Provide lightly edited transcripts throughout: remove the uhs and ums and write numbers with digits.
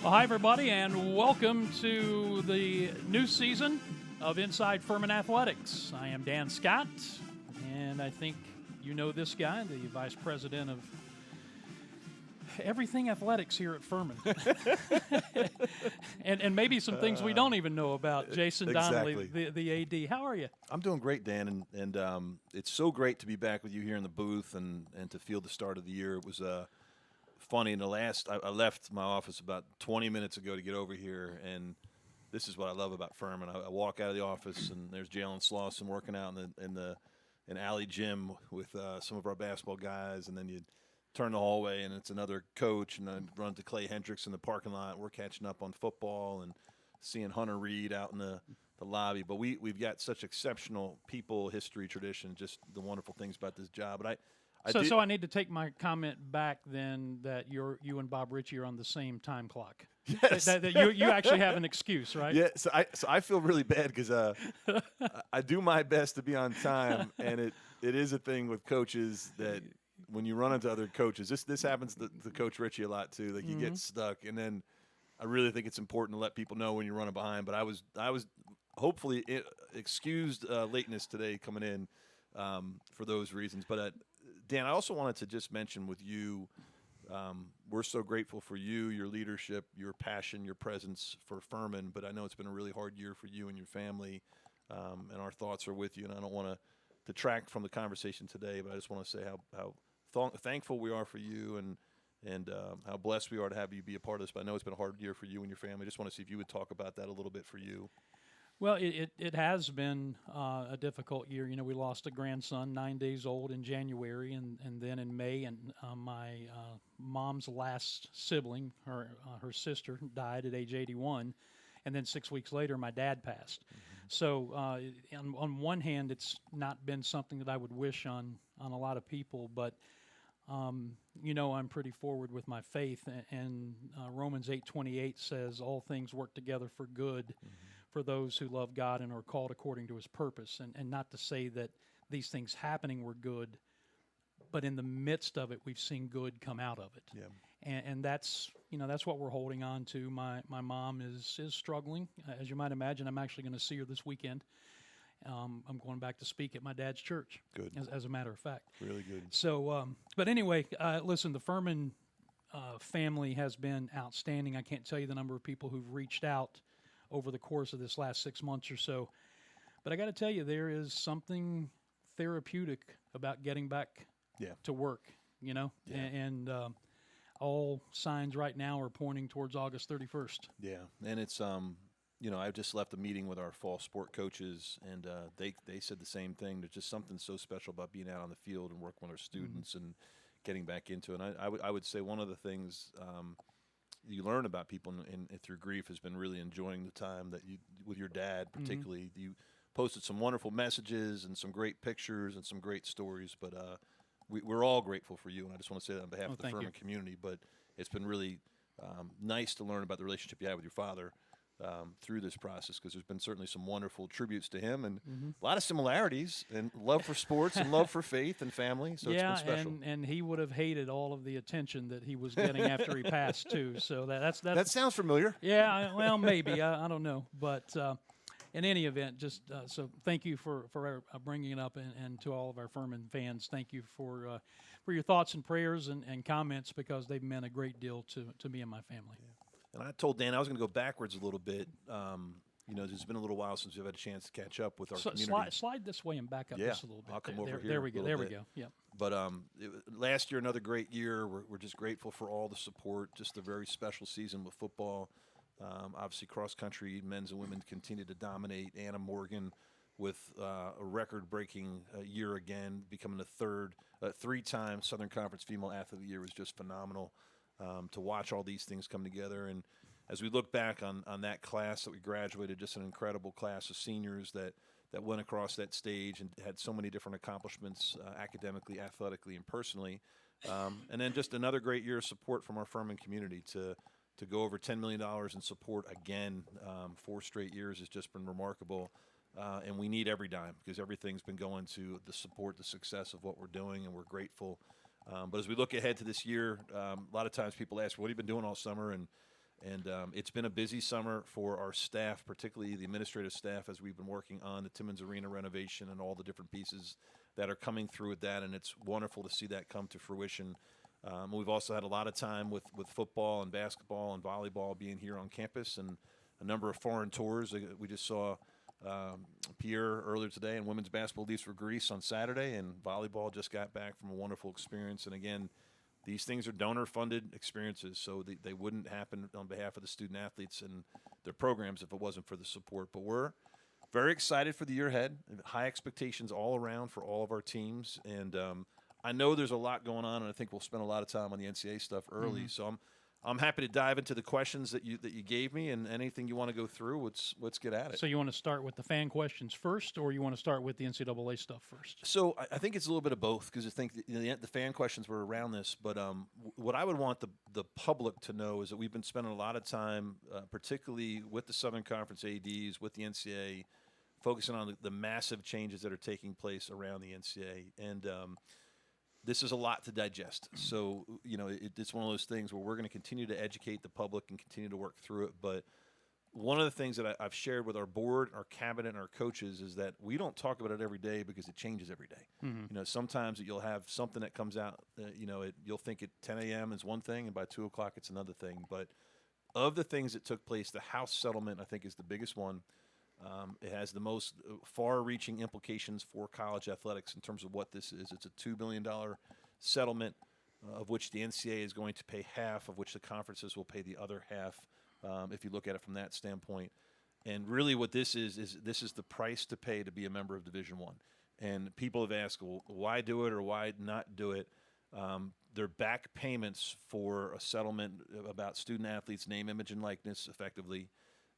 Well, hi, everybody, and welcome to the new season of Inside Furman Athletics. I am Dan Scott, and I think you know this guy, the vice president of everything athletics here at Furman. and maybe some things we don't even know about. Jason Donnelly, the AD. How are you? I'm doing great, Dan, and it's so great to be back with you here in the booth and to feel the start of the year. It was funny. I left my office about 20 minutes ago to get over here, and this is what I love about Furman. I walk out of the office, and there's Jalen Slauson working out in the alley gym with some of our basketball guys, and then you turn the hallway, and it's another coach, and I run to Clay Hendricks in the parking lot. We're catching up on football and seeing Hunter Reed out in the lobby. But we've got such exceptional people, history, tradition, just the wonderful things about this job. But So I need to take my comment back then that you and Bob Ritchie are on the same time clock. Yes. That you actually have an excuse, right? Yeah, so I feel really bad because I do my best to be on time, and it is a thing with coaches that when you run into other coaches, this happens to Coach Ritchie a lot too. Like you get stuck, and then I really think it's important to let people know when you're running behind. But I was hopefully excused lateness today coming in for those reasons. But Dan, I also wanted to just mention with you, we're so grateful for you, your leadership, your passion, your presence for Furman. But I know it's been a really hard year for you and your family, and our thoughts are with you. And I don't want to detract from the conversation today, but I just want to say how thankful we are for you and how blessed we are to have you be a part of this. But I know it's been a hard year for you and your family. I just want to see if you would talk about that a little bit for you. Well, it has been a difficult year. You know, we lost a grandson, 9 days old, in January, and then in May, and my mom's last sibling, her sister, died at age 81, and then 6 weeks later, my dad passed. Mm-hmm. So on one hand, it's not been something that I would wish on a lot of people, but you know, I'm pretty forward with my faith, and Romans 8:28 says all things work together for good for those who love God and are called according to his purpose. And not to say that these things happening were good, but in the midst of it, we've seen good come out of it. Yeah. And that's, you know, that's what we're holding on to. My mom is struggling. As you might imagine, I'm actually going to see her this weekend. I'm going back to speak at my dad's church. Good. As a matter of fact. Really good. So, but anyway, listen, the Furman family has been outstanding. I can't tell you the number of people who've reached out over the course of this last 6 months or so. But I got to tell you, there is something therapeutic about getting back to work, you know, and all signs right now are pointing towards August 31st. Yeah, and it's you know, I just left a meeting with our fall sport coaches, and they said the same thing. There's just something so special about being out on the field and working with our students and getting back into it. And I would say one of the things you learn about people through grief has been really enjoying the time that you with your dad, particularly. You posted some wonderful messages and some great pictures and some great stories, but we're all grateful for you, and I just want to say that on behalf of the Furman community. But it's been really nice to learn about the relationship you had with your father through this process, because there's been certainly some wonderful tributes to him and a lot of similarities and love for sports and love for faith and family. So it's been special. And he would have hated all of the attention that he was getting after he passed too. So that's that sounds familiar. Yeah, well, maybe I don't know, but in any event, just so thank you for bringing it up, and to all of our Furman fans, thank you for your thoughts and prayers and comments, because they've meant a great deal to me and my family. Yeah. And I told Dan I was going to go backwards a little bit. You know, it's been a little while since we've had a chance to catch up with our community. Slide this way and back up just a little bit. I'll come over here. There we go. There we go. Yeah. But last year, another great year. We're just grateful for all the support. Just a very special season with football. Obviously, cross country, men's and women continue to dominate. Anna Morgan with a record-breaking year again, becoming the three-time Southern Conference Female Athlete of the Year was just phenomenal. To watch all these things come together. And as we look back on that class that we graduated, just an incredible class of seniors that went across that stage and had so many different accomplishments academically, athletically, and personally. And then just another great year of support from our Furman community to go over $10 million in support again, 4 straight years has just been remarkable. And we need every dime, because everything's been going to the support, the success of what we're doing, and we're grateful. But as we look ahead to this year, a lot of times people ask, what have you been doing all summer? And it's been a busy summer for our staff, particularly the administrative staff, as we've been working on the Timmons Arena renovation and all the different pieces that are coming through with that. And it's wonderful to see that come to fruition. We've also had a lot of time with football and basketball and volleyball being here on campus, and a number of foreign tours. We just saw Pierre earlier today, and women's basketball leaves for Greece on Saturday, and volleyball just got back from a wonderful experience. And again, these things are donor-funded experiences, so they wouldn't happen on behalf of the student athletes and their programs if it wasn't for the support. But we're very excited for the year ahead. High expectations all around for all of our teams, and I know there's a lot going on, and I think we'll spend a lot of time on the NCAA stuff early. So I'm happy to dive into the questions that you gave me, and anything you want to go through. Let's get at it. So you want to start with the fan questions first, or you want to start with the NCAA stuff first? So I think it's a little bit of both, because I think the fan questions were around this. But what I would want the public to know is that we've been spending a lot of time, particularly with the Southern Conference ADs, with the NCAA, focusing on the massive changes that are taking place around the NCAA. And this is a lot to digest. So, it's one of those things where we're going to continue to educate the public and continue to work through it. But one of the things that I've shared with our board, our cabinet, and our coaches is that we don't talk about it every day because it changes every day. Sometimes you'll have something that comes out, you'll think at 10 a.m. is one thing, and by 2 o'clock it's another thing. But of the things that took place, the House settlement, I think, is the biggest one. It has the most far-reaching implications for college athletics in terms of what this is. It's a $2 billion settlement, of which the NCAA is going to pay half, of which the conferences will pay the other half, if you look at it from that standpoint. And really what this is this is the price to pay to be a member of Division I. And people have asked, well, why do it or why not do it? They're back payments for a settlement about student-athletes' name, image, and likeness, effectively.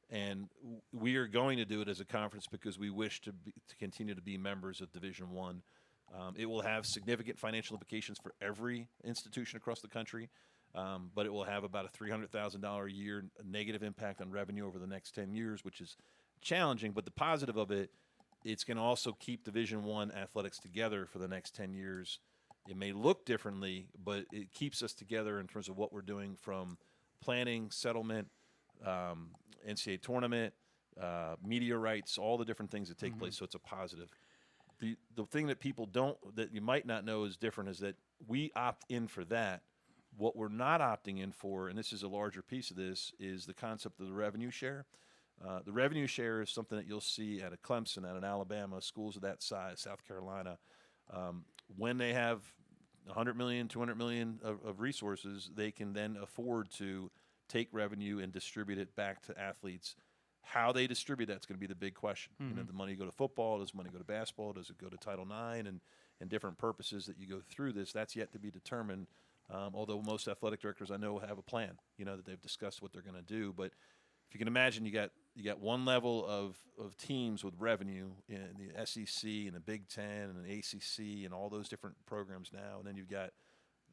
And we are going to do it as a conference because we wish to continue to be members of Division I. It will have significant financial implications for every institution across the country, but it will have about a $300,000 a year negative impact on revenue over the next 10 years, which is challenging. But the positive of it, it's going to also keep Division I athletics together for the next 10 years. It may look differently, but it keeps us together in terms of what we're doing, from planning, settlement, NCAA tournament, media rights, all the different things that take place. So it's a positive. The thing that that you might not know is different is that we opt in for that. What we're not opting in for, and this is a larger piece of this, is the concept of the revenue share. The revenue share is something that you'll see at a Clemson, at an Alabama, schools of that size, South Carolina. When they have $100 million, $200 million of resources, they can then afford to take revenue and distribute it back to athletes. How they distribute that's going to be the big question. The money go to football? Does money go to basketball? Does it go to Title IX and different purposes that you go through this? That's yet to be determined. Although most athletic directors I know have a plan, that they've discussed what they're going to do. But if you can imagine, you got one level of teams with revenue in the SEC and the Big Ten and the ACC and all those different programs now, and then you've got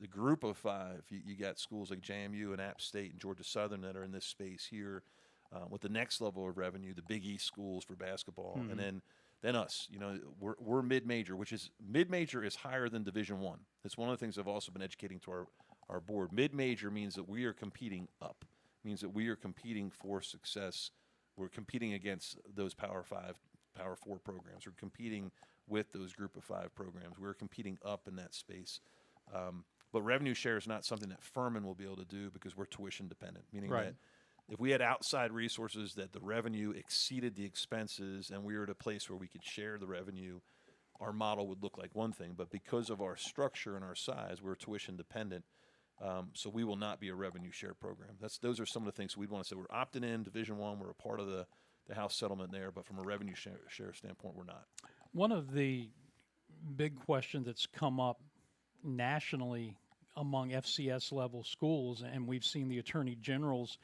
the group of five. You got schools like JMU and App State and Georgia Southern that are in this space here, with the next level of revenue, the Big East schools for basketball, and then us. We're mid-major, mid-major is higher than Division I. That's one of the things I've also been educating to our board. Mid-major means that we are competing up, means that we are competing for success. We're competing against those Power 5, Power 4 programs. We're competing with those group of 5 programs. We're competing up in that space. But revenue share is not something that Furman will be able to do because we're tuition dependent, meaning that if we had outside resources that the revenue exceeded the expenses and we were at a place where we could share the revenue, our model would look like one thing. But because of our structure and our size, we're tuition dependent. So we will not be a revenue share program. Those are some of the things we'd want to say. We're opting in Division I. We're a part of the House settlement there, but from a revenue share standpoint, we're not. One of the big questions that's come up nationally among FCS level schools, and we've seen the attorney generals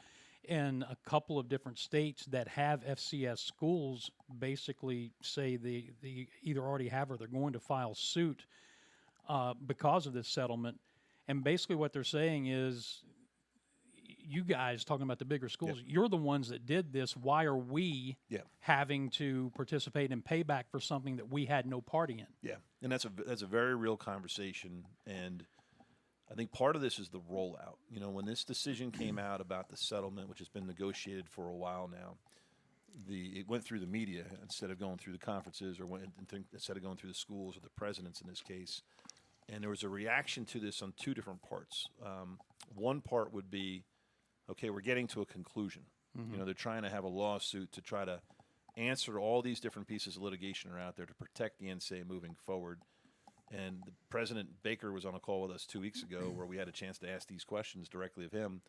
in a couple of different states that have FCS schools basically say they either already have or they're going to file suit because of this settlement. And basically what they're saying is, you guys, talking about the bigger schools, you're the ones that did this. Why are we having to participate and pay back for something that we had no party in? Yeah, and that's a very real conversation. And I think part of this is the rollout. You know, when this decision came out about the settlement, which has been negotiated for a while now, it went through the media instead of going through the conferences, or instead of going through the schools or the presidents in this case. And there was a reaction to this on two different parts. One part would be, okay, we're getting to a conclusion. You know, they're trying to have a lawsuit to try to answer all these different pieces of litigation that are out there to protect the NCAA moving forward. And President Baker was on a call with us 2 weeks ago where we had a chance to ask these questions directly of him.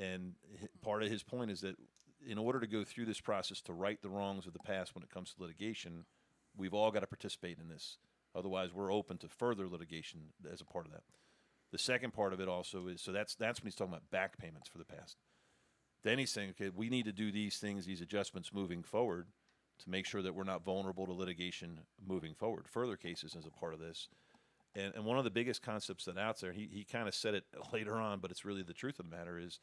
And part of his point is that in order to go through this process to right the wrongs of the past when it comes to litigation, we've all got to participate in this. Otherwise, we're open to further litigation as a part of that. The second part of it also is, so that's when he's talking about back payments for the past. Then he's saying, okay, we need to do these things, these adjustments moving forward to make sure that we're not vulnerable to litigation moving forward. Further cases as a part of this. And one of the biggest concepts that out there, he kind of said it later on, but it's really the truth of the matter, is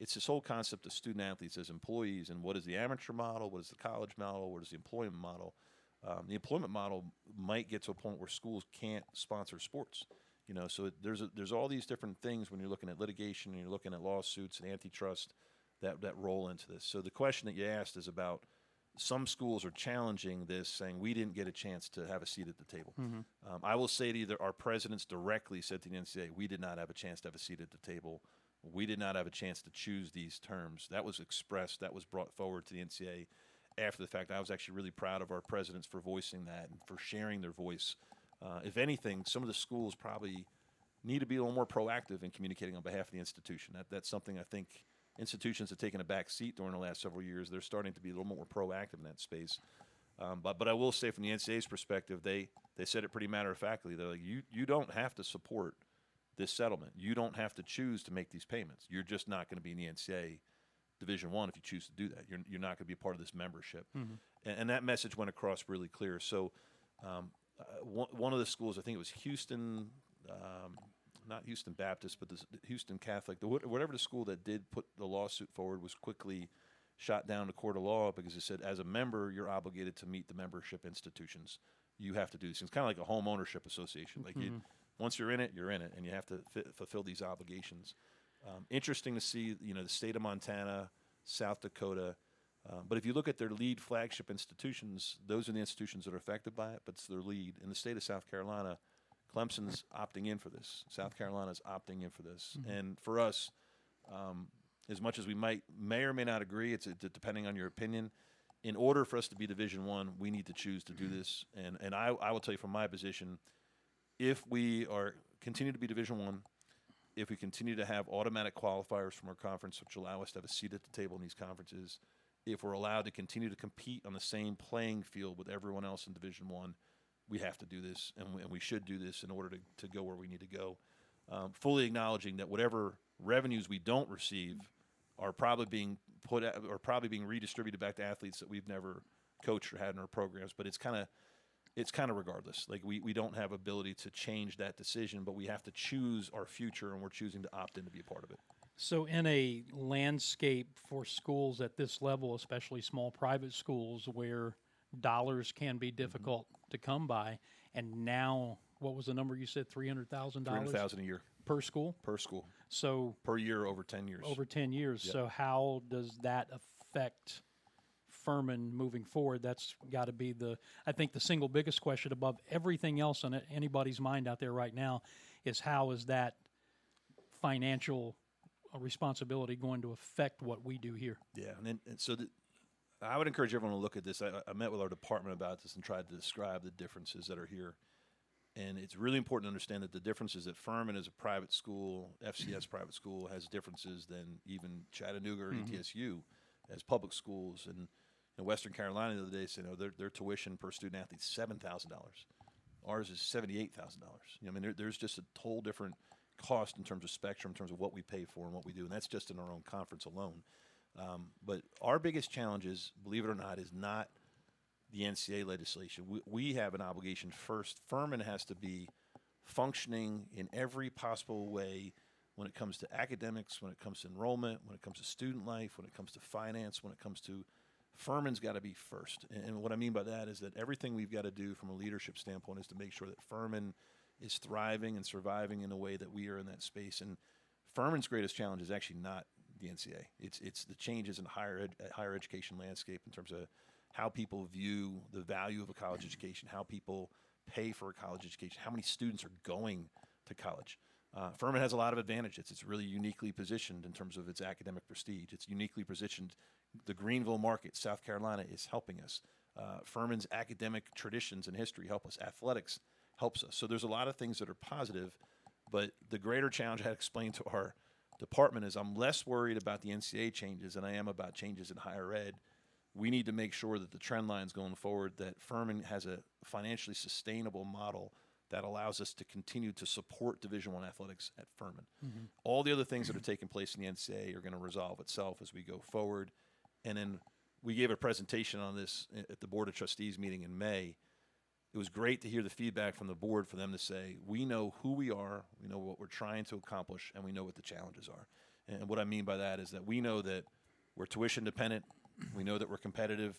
it's this whole concept of student athletes as employees, and what is the amateur model, what is the college model, what is the employment model. The employment model might get to a point where schools can't sponsor sports. You know, so there's all these different things when you're looking at litigation and you're looking at lawsuits and antitrust that roll into this. So the question that you asked is about some schools are challenging this, saying we didn't get a chance to have a seat at the table. I will say to you that our presidents directly said to the NCAA, we did not have a chance to have a seat at the table. We did not have a chance to choose these terms. That was expressed, that was brought forward to the NCAA after the fact. I was actually really proud of our presidents for voicing that and for sharing their voice. If anything, some of the schools probably need to be a little more proactive in communicating on behalf of the institution. That's something I think institutions have taken a back seat during the last several years. They're starting to be a little more proactive in that space. But I will say from the NCAA's perspective, they said it pretty matter-of-factly. They're like, you don't have to support this settlement. You don't have to choose to make these payments. You're just not going to be in the NCAA Division I if you choose to do that. You're not going to be a part of this membership. And that message went across really clear. So one of the schools, I think it was Houston, not Houston Baptist, but the Houston Catholic, whatever the school that did put the lawsuit forward, was quickly shot down to court of law because it said, as a member, you're obligated to meet the membership institutions. You have to do these things. Kind of like a home ownership association. Like once you're in it, and you have to fulfill these obligations. Interesting to see, you know, the state of Montana, South Dakota. But if you look at their lead flagship institutions, those are the institutions that are affected by it, but it's their lead. In the state of South Carolina, Clemson's opting in for this. South Carolina's opting in for this. And for us, as much as we may or may not agree, it's depending on your opinion, in order for us to be Division I, we need to choose to do this. And I will tell you from my position, if we continue to be Division I, if we continue to have automatic qualifiers from our conference, which allow us to have a seat at the table in these conferences, if we're allowed to continue to compete on the same playing field with everyone else in Division I, we have to do this, and we should do this in order to go where we need to go. Fully acknowledging that whatever revenues we don't receive are probably being redistributed back to athletes that we've never coached or had in our programs. But it's kind of regardless. Like we don't have ability to change that decision, but we have to choose our future, and we're choosing to opt in to be a part of it. So in a landscape for schools at this level, especially small private schools where dollars can be difficult to come by, and now, what was the number you said, $300,000? $300,000 a year. Per school? Per school. So per year over 10 years. Over 10 years. Yep. So how does that affect Furman moving forward? That's got to be I think the single biggest question above everything else on anybody's mind out there right now is how is that financial responsibility going to affect what we do here? Yeah, and so I would encourage everyone to look at this. I met with our department about this and tried to describe the differences that are here. And it's really important to understand that the differences that Furman as a private school, FCS private school, has differences than even Chattanooga or ETSU as public schools. And in Western Carolina the other day said, their tuition per student athlete is $7,000. Ours is $78,000. I mean, there's just a whole different cost in terms of spectrum, in terms of what we pay for and what we do, and that's just in our own conference alone. But our biggest challenge is, believe it or not, is not the NCAA legislation. We have an obligation first. Furman has to be functioning in every possible way when it comes to academics, when it comes to enrollment, when it comes to student life, when it comes to finance, when it comes to Furman's got to be first. And what I mean by that is that everything we've got to do from a leadership standpoint is to make sure that Furman is thriving and surviving in a way that we are in that space. And Furman's greatest challenge is actually not the NCAA. It's the changes in higher education landscape in terms of how people view the value of a college education, how people pay for a college education, how many students are going to college. Furman has a lot of advantages. It's really uniquely positioned in terms of its academic prestige. It's uniquely positioned. The Greenville market, South Carolina, is helping us. Furman's academic traditions and history help us. Athletics helps us. So there's a lot of things that are positive, but the greater challenge I had explained to our department is I'm less worried about the NCAA changes than I am about changes in higher ed. We need to make sure that the trend lines going forward, that Furman has a financially sustainable model that allows us to continue to support Division I athletics at Furman. All the other things that are taking place in the NCAA are going to resolve itself as we go forward. And then we gave a presentation on this at the Board of Trustees meeting in May. It was great to hear the feedback from the board for them to say, we know who we are, we know what we're trying to accomplish, and we know what the challenges are. And what I mean by that is that we know that we're tuition dependent, we know that we're competitive,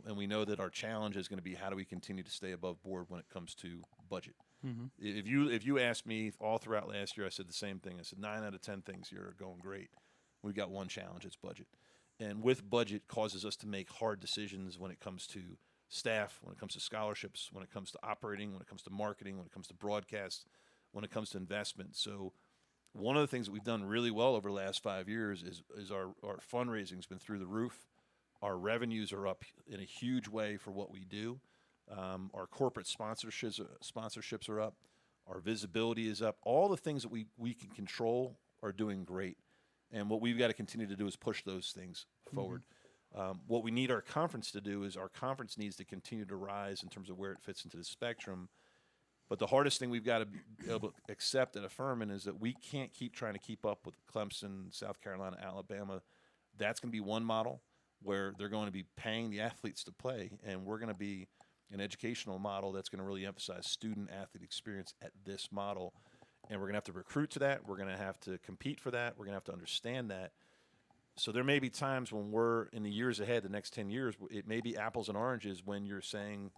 and we know that our challenge is going to be how do we continue to stay above board when it comes to budget. If you asked me all throughout last year, I said the same thing. I said 9 out of 10 things here are going great. We've got one challenge, it's budget. And with budget causes us to make hard decisions when it comes to staff, when it comes to scholarships, when it comes to operating, when it comes to marketing, when it comes to broadcast, when it comes to investment. So one of the things that we've done really well over the last 5 years is our fundraising's been through the roof. Our revenues are up in a huge way for what we do. Our corporate sponsorships are up. Our visibility is up. All the things that we can control are doing great. And what we've got to continue to do is push those things forward. What we need our conference to do is our conference needs to continue to rise in terms of where it fits into the spectrum. But the hardest thing we've got to be able to accept at a Furman is that we can't keep trying to keep up with Clemson, South Carolina, Alabama. That's going to be one model where they're going to be paying the athletes to play, and we're going to be an educational model that's going to really emphasize student-athlete experience at this model. And we're going to have to recruit to that. We're going to have to compete for that. We're going to have to understand that. So there may be times when we're in the years ahead, the next 10 years, it may be apples and oranges when you're saying,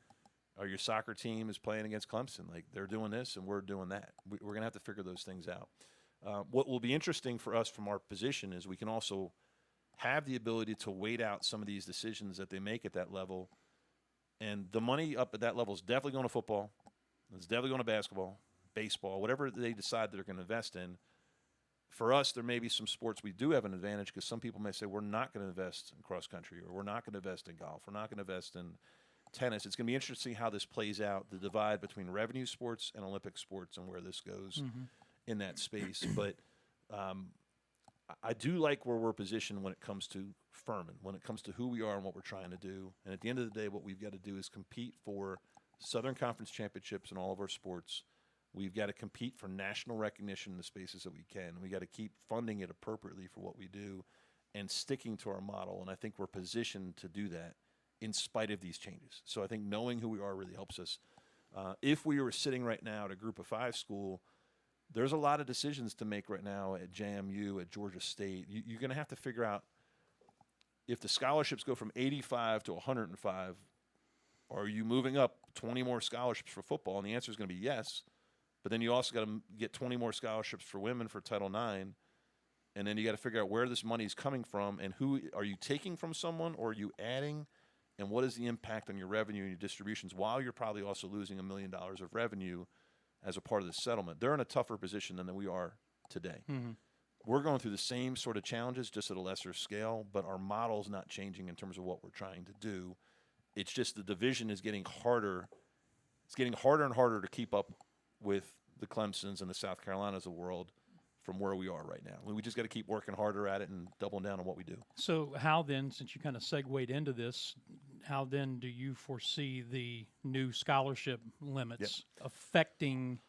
or your soccer team is playing against Clemson. Like, they're doing this and we're doing that. We're going to have to figure those things out. What will be interesting for us from our position is we can also have the ability to wait out some of these decisions that they make at that level. And the money up at that level is definitely going to football. It's definitely going to basketball, baseball, whatever they decide they're going to invest in. For us, there may be some sports we do have an advantage because some people may say we're not going to invest in cross country, or we're not going to invest in golf, we're not going to invest in tennis. It's going to be interesting how this plays out, the divide between revenue sports and Olympic sports and where this goes in that space. But I do like where we're positioned when it comes to Furman, when it comes to who we are and what we're trying to do. And at the end of the day, what we've got to do is compete for Southern Conference championships in all of our sports. We've got to compete for national recognition in the spaces that we can. We got to keep funding it appropriately for what we do and sticking to our model. And I think we're positioned to do that in spite of these changes. So I think knowing who we are really helps us. If we were sitting right now at a Group of 5 school, there's a lot of decisions to make right now at JMU, at Georgia State. You're going to have to figure out if the scholarships go from 85 to 105, are you moving up 20 more scholarships for football? And the answer is going to be yes. But then you also got to get 20 more scholarships for women for Title IX. And then you got to figure out where this money is coming from and who are you taking from someone or are you adding, and what is the impact on your revenue and your distributions while you're probably also losing $1 million of revenue as a part of the settlement. They're in a tougher position than we are today. We're going through the same sort of challenges, just at a lesser scale, but our model's not changing in terms of what we're trying to do. It's just the division is getting harder. It's getting harder and harder to keep up with the Clemsons and the South Carolinas of the world from where we are right now. We just got to keep working harder at it and doubling down on what we do. So how then, since you kind of segued into this, how then do you foresee the new scholarship limits affecting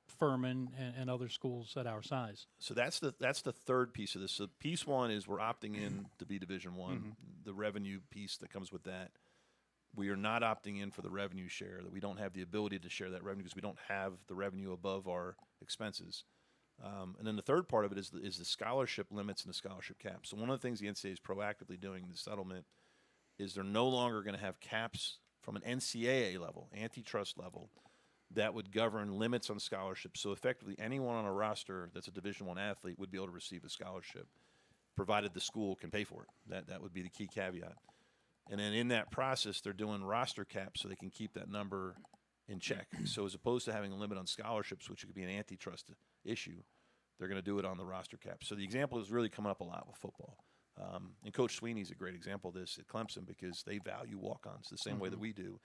Furman and other schools at our size? So that's the third piece of this. So piece one is we're opting in to be Division I, the revenue piece that comes with that. We are not opting in for the revenue share, that we don't have the ability to share that revenue because we don't have the revenue above our expenses. And then the third part of it is the scholarship limits and the scholarship caps. So one of the things the NCAA is proactively doing in the settlement is they're no longer going to have caps from an NCAA level, antitrust level, that would govern limits on scholarships. So effectively, anyone on a roster that's a Division I athlete would be able to receive a scholarship, provided the school can pay for it. That would be the key caveat. And then in that process, they're doing roster caps so they can keep that number in check. So as opposed to having a limit on scholarships, which could be an antitrust issue, they're going to do it on the roster cap. So the example is really coming up a lot with football. And Coach Sweeney's a great example of this at Clemson because they value walk-ons the same way that we do.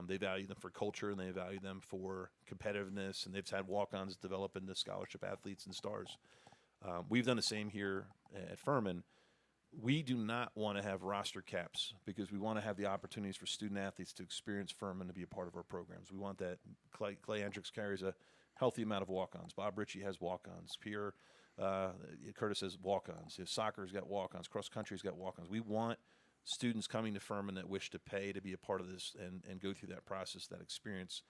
They value them for culture, and they value them for competitiveness, and they've had walk-ons develop into scholarship athletes and stars. We've done the same here at Furman. We do not want to have roster caps because we want to have the opportunities for student athletes to experience Furman to be a part of our programs. We want that. Clay Hendricks carries a healthy amount of walk-ons. Bob Ritchie has walk-ons. Pierre Curtis has walk-ons. Soccer's got walk-ons. Cross-country's got walk-ons. We want students coming to Furman that wish to pay to be a part of this and go through that process, that experience.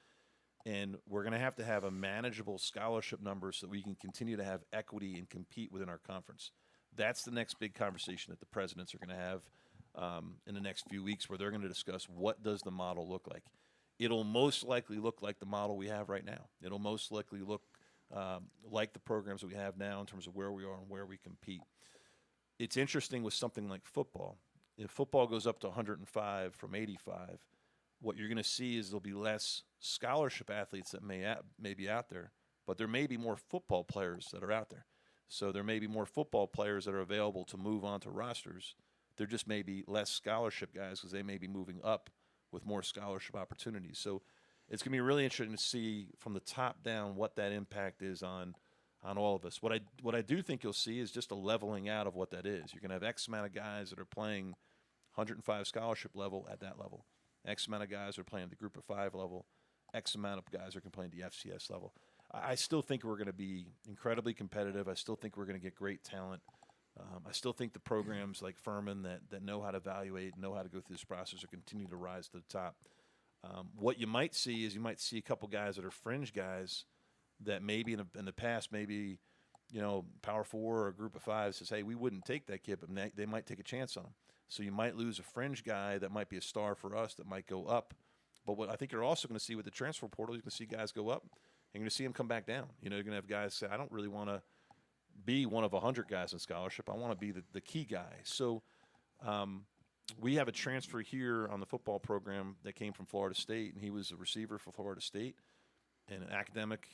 And we're going to have a manageable scholarship number so that we can continue to have equity and compete within our conference. That's the next big conversation that the presidents are going to have in the next few weeks, where they're going to discuss what does the model look like. It'll most likely look like the model we have right now. It'll most likely look like the programs that we have now in terms of where we are and where we compete. It's interesting with something like football. If football goes up to 105 from 85, what you're going to see is there'll be less scholarship athletes that may be out there, but there may be more football players that are out there. So there may be more football players that are available to move onto rosters. There just may be less scholarship guys because they may be moving up with more scholarship opportunities. So it's going to be really interesting to see from the top down what that impact is on all of us. What I do think you'll see is just a leveling out of what that is. You're going to have X amount of guys that are playing 105 scholarship level at that level. X amount of guys are playing at the group of 5 level. X amount of guys are playing the FCS level. I still think we're going to be incredibly competitive. I still think we're going to get great talent. I still think the programs like Furman that know how to evaluate, know how to go through this process are continuing to rise to the top. What you might see is a couple guys that are fringe guys that maybe in the past, maybe, Power 4 or a group of 5 says, hey, we wouldn't take that kid, but they might take a chance on him. So you might lose a fringe guy that might be a star for us that might go up. But what I think you're also going to see with the transfer portal, you're going to see guys go up, and you're going to see them come back down. You're going to have guys say, I don't really want to be one of 100 guys in scholarship. I want to be the key guy. So we have a transfer here on the football program that came from Florida State, and he was a receiver for Florida State and an academic,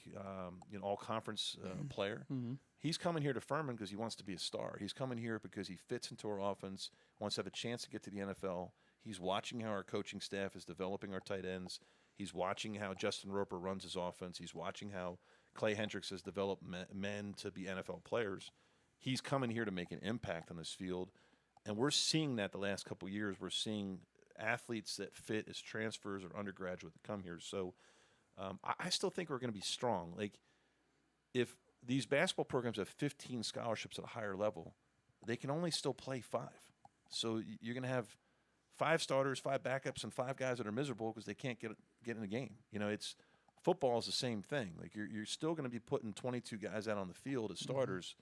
all-conference player. Mm-hmm. He's coming here to Furman because he wants to be a star. He's coming here because he fits into our offense, wants to have a chance to get to the NFL. He's watching how our coaching staff is developing our tight ends. He's watching how Justin Roper runs his offense. He's watching how Clay Hendricks has developed men to be NFL players. He's coming here to make an impact on this field. And we're seeing that the last couple of years. We're seeing athletes that fit as transfers or undergraduate that come here. So I still think we're going to be strong. Like, if these basketball programs have 15 scholarships at a higher level, they can only still play 5. So you're going to have 5 starters, 5 backups, and 5 guys that are miserable because they can't get in the game. It's football is the same thing. Like, you're still going to be putting 22 guys out on the field as starters.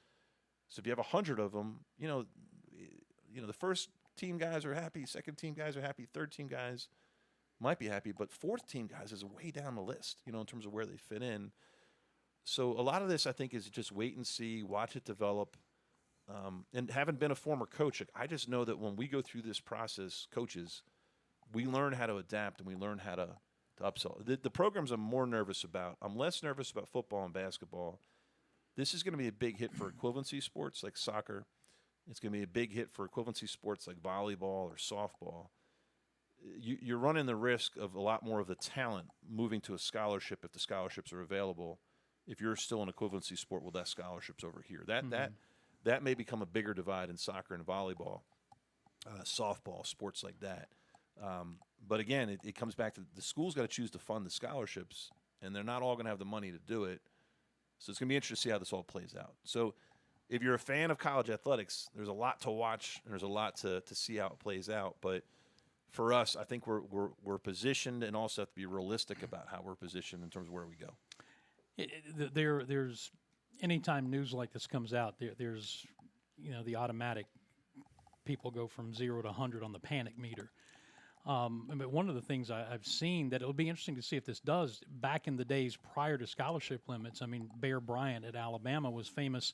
So if you have 100 of them, the first team guys are happy, second team guys are happy, third team guys might be happy, but fourth team guys is way down the list, in terms of where they fit in. So a lot of this, I think, is just wait and see, watch it develop. And having been a former coach, I just know that when we go through this process, coaches, we learn how to adapt and we learn how to upsell. The programs I'm more nervous about, I'm less nervous about football and basketball. This is going to be a big hit for equivalency sports like soccer. It's going to be a big hit for equivalency sports like volleyball or softball. You're running the risk of a lot more of the talent moving to a scholarship if the scholarships are available. If you're still an equivalency sport with less scholarships over here, that may become a bigger divide in soccer and volleyball, softball, sports like that. But again, it comes back to the school's got to choose to fund the scholarships, and they're not all going to have the money to do it. So it's going to be interesting to see how this all plays out. So if you're a fan of college athletics, there's a lot to watch, and there's a lot to see how it plays out. But for us, I think we're positioned, and also have to be realistic about how we're positioned in terms of where we go. There's anytime news like this comes out, there's the automatic people go from 0 to 100 on the panic meter. But one of the things I've seen that it'll be interesting to see if this does, back in the days prior to scholarship limits, I mean, Bear Bryant at Alabama was famous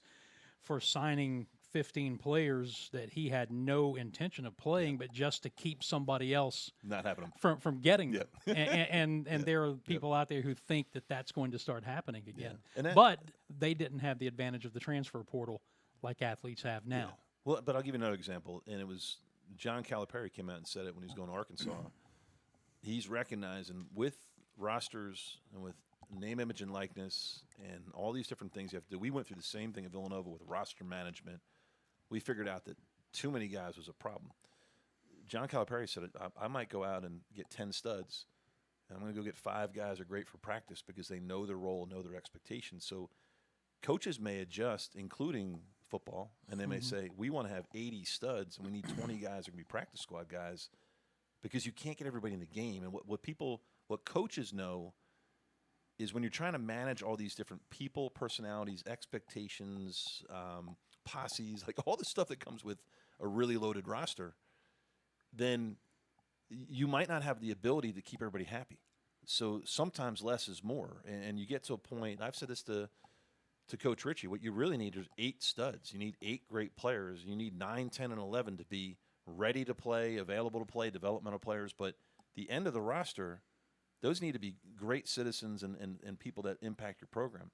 for signing 15 players that he had no intention of playing, but just to keep somebody else Not having them. from getting them. Yep. And there are people out there who think that that's going to start happening again. And But they didn't have the advantage of the transfer portal like athletes have now. Yeah. Well, but I'll give you another example, and it was John Calipari came out and said it when he was going to Arkansas. He's recognizing with rosters and with name, image, and likeness and all these different things you have to do. We went through the same thing at Villanova with roster management. We figured out that too many guys was a problem. John Calipari said, I might go out and get 10 studs, and I'm going to go get 5 guys who are great for practice because they know their role and know their expectations. So coaches may adjust, including football, and they may say, we want to have 80 studs, and we need 20 guys who are going to be practice squad guys because you can't get everybody in the game. And what coaches know is when you're trying to manage all these different people, personalities, expectations, posses, like all the stuff that comes with a really loaded roster, then you might not have the ability to keep everybody happy. So sometimes less is more. And you get to a point, I've said this to Coach Ritchie, what you really need is 8 studs. You need 8 great players. You need 9, 10, and 11 to be ready to play, available to play, developmental players. But the end of the roster, those need to be great citizens and people that impact your program.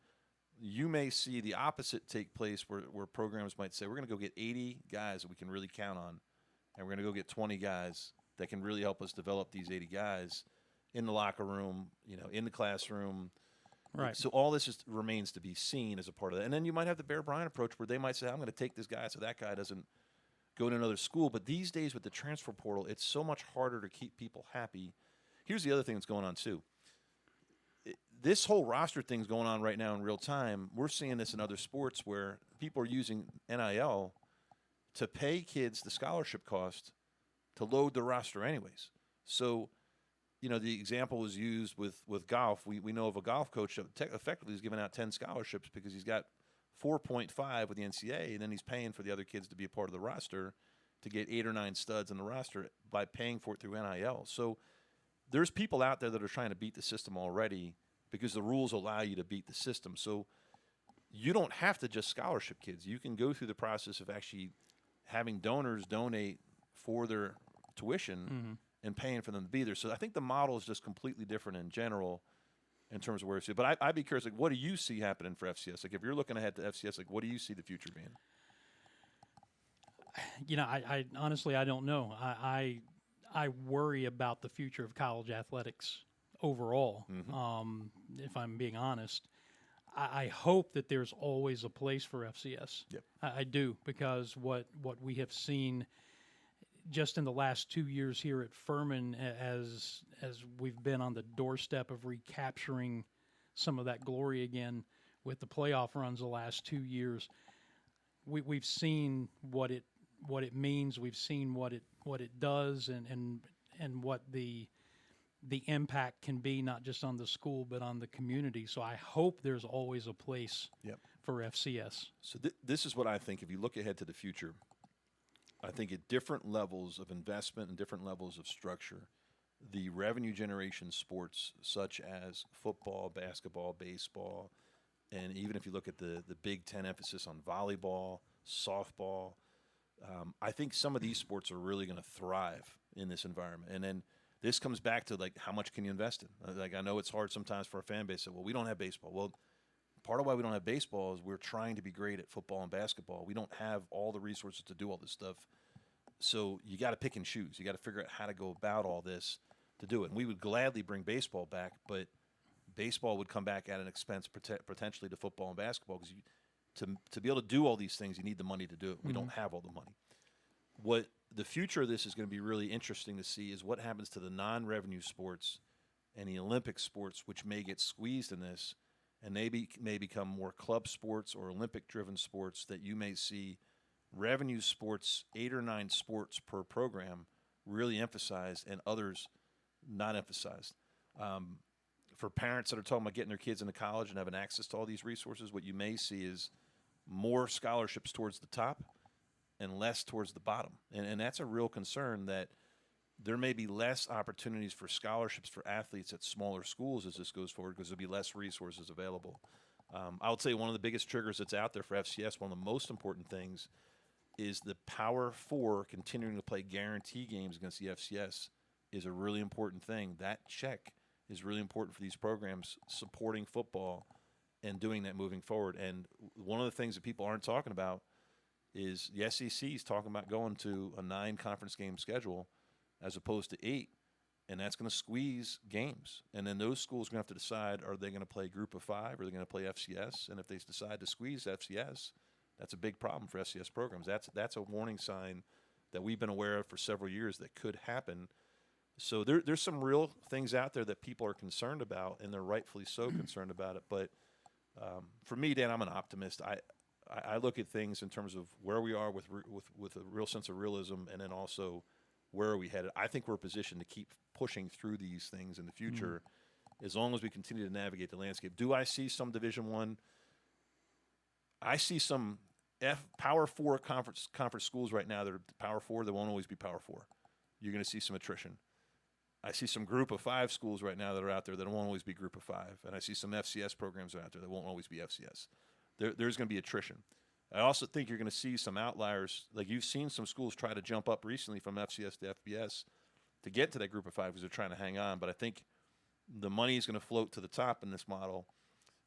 You may see the opposite take place where programs might say, we're going to go get 80 guys that we can really count on, and we're going to go get 20 guys that can really help us develop these 80 guys in the locker room, in the classroom. Right. So all this remains to be seen as a part of that. And then you might have the Bear Bryant approach where they might say, I'm going to take this guy so that guy doesn't go to another school. But these days with the transfer portal, it's so much harder to keep people happy. Here's the other thing that's going on, too. This whole roster thing's going on right now in real time. We're seeing this in other sports where people are using NIL to pay kids the scholarship cost to load the roster anyways. So, the example was used with golf. We know of a golf coach that effectively is giving out 10 scholarships because he's got 4.5 with the NCAA, and then he's paying for the other kids to be a part of the roster to get 8 or 9 studs in the roster by paying for it through NIL. So there's people out there that are trying to beat the system already because the rules allow you to beat the system. So you don't have to just scholarship kids. You can go through the process of actually having donors donate for their tuition and paying for them to be there. So I think the model is just completely different in general in terms of where it's at. But I'd be curious, what do you see happening for FCS? Like, if you're looking ahead to FCS, what do you see the future being? I honestly, I don't know. I worry about the future of college athletics overall, if I'm being honest. I hope that there's always a place for FCS. Yep. I do, because what we have seen just in the last 2 years here at Furman, as we've been on the doorstep of recapturing some of that glory again with the playoff runs the last 2 years, we've seen what it means. We've seen what it does, and what the impact can be, not just on the school but on the community. So I hope there's always a place for FCS. So this is what I think. If you look ahead to the future, I think at different levels of investment and different levels of structure, the revenue generation sports such as football, basketball, baseball, and even if you look at the Big Ten emphasis on volleyball, softball, I think some of these sports are really going to thrive in this environment. And then this comes back to, like, how much can you invest in? Like, I know it's hard sometimes for a fan base to say, well, we don't have baseball. Well, part of why we don't have baseball is we're trying to be great at football and basketball. We don't have all the resources to do all this stuff. So you got to pick and choose. You got to figure out how to go about all this to do it. And we would gladly bring baseball back, but baseball would come back at an expense potentially to football and basketball, because to be able to do all these things, you need the money to do it. We don't have all the money. What the future of this is going to be really interesting to see is what happens to the non-revenue sports and the Olympic sports, which may get squeezed in this, and maybe may become more club sports or Olympic-driven sports, that you may see revenue sports, 8 or 9 sports per program, really emphasized, and others not emphasized. For parents that are talking about getting their kids into college and having access to all these resources, what you may see is more scholarships towards the top and less towards the bottom. And that's a real concern, that there may be less opportunities for scholarships for athletes at smaller schools as this goes forward because there'll be less resources available. I would say one of the biggest triggers that's out there for FCS, one of the most important things, is the Power Four continuing to play guarantee games against the FCS is a really important thing. That check is really important for these programs supporting football and doing that moving forward. And one of the things that people aren't talking about is the SEC is talking about going to a 9-conference game schedule as opposed to 8, and that's going to squeeze games. And then those schools are going to have to decide, are they going to play Group of 5 or are they going to play FCS? And if they decide to squeeze FCS, that's a big problem for FCS programs. That's a warning sign that we've been aware of for several years that could happen. So there's some real things out there that people are concerned about, and they're rightfully so concerned about it. But for me, Dan, I'm an optimist. I look at things in terms of where we are with a real sense of realism, and then also where are we headed. I think we're positioned to keep pushing through these things in the future as long as we continue to navigate the landscape. Do I see some Division I? I see some Power 4 conference schools right now that are Power 4 that won't always be Power 4. You're going to see some attrition. I see some Group of 5 schools right now that are out there that won't always be Group of 5. And I see some FCS programs out there that won't always be FCS. There's going to be attrition. I also think you're going to see some outliers. Like you've seen some schools try to jump up recently from FCS to FBS to get to that Group of 5 because they're trying to hang on. But I think the money is going to float to the top in this model.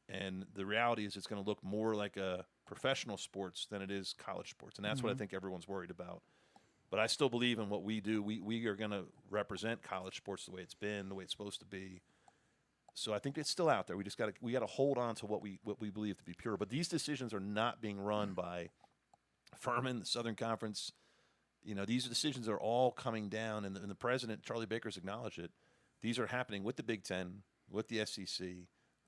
And the reality is it's going to look more like a professional sports than it is college sports. And that's what I think everyone's worried about. But I still believe in what we do. We are going to represent college sports the way it's been, the way it's supposed to be. So I think it's still out there. We got to hold on to what we believe to be pure. But these decisions are not being run by Furman, the Southern Conference. You know, these decisions are all coming down, and the president, Charlie Baker's acknowledged it. These are happening with the Big Ten, with the SEC,